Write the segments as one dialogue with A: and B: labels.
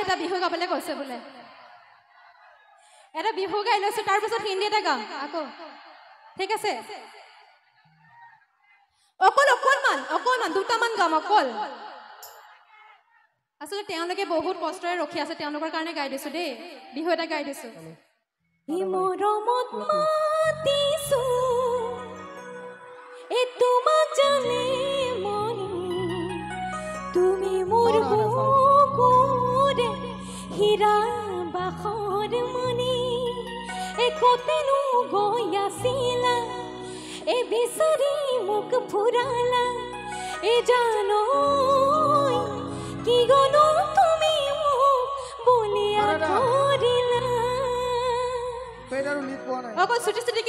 A: এটা বিহু গাবলৈ কৈছে বোলে এটা বিহু গাই লৈছো তাৰ পিছত হিন্দী এটা গাম আকৌ ঠিক আছে অকণমান দুটামান গাম অকল আসলে তেওঁলোকে বহুত কষ্টৰে ৰখি আছে তেওঁলোকৰ কাৰণে গাই দিছো দেই বিহু এটা গাই দিছো ই মৰমত মাতিছো এ তোমাক জানে মনি তুমি মোৰ বুকুৰে হীৰা বাখৰ মনি একতেনো গৈ আছিলা এ বিচাৰি মোক ফুৰালা এ জানো কি গনো তুমি মোক বলিয়া ধৰিলা
B: পেডাৰো লিপ পোৱা নাই
A: অকল ছুটি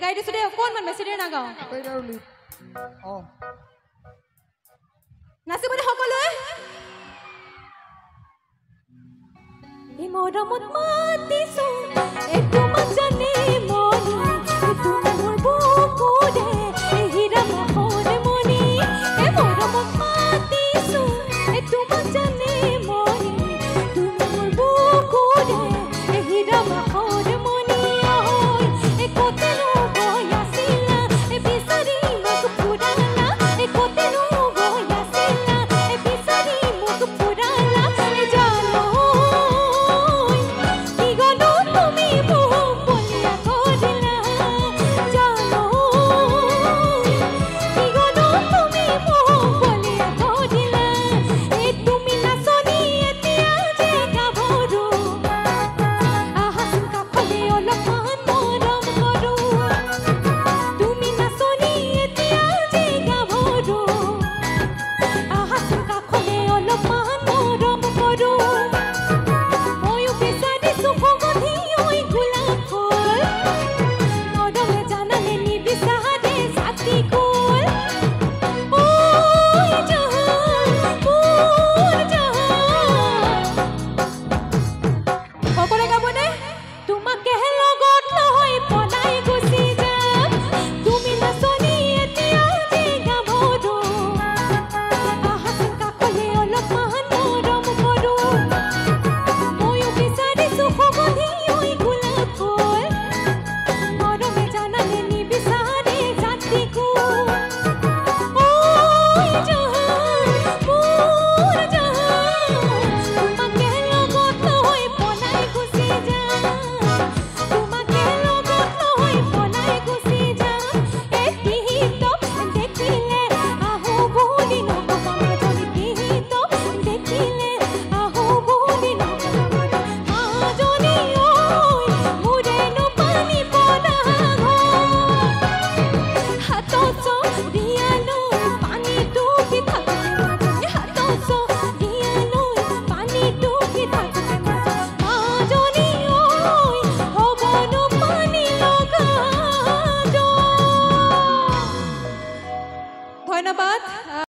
A: গাই দিছো দেই অকণমান বেছি দেৰি নাগাওঁ
B: পেডাৰো লিপ
A: নাচিবনে সকলোৱে এই মৰমত মাতিছো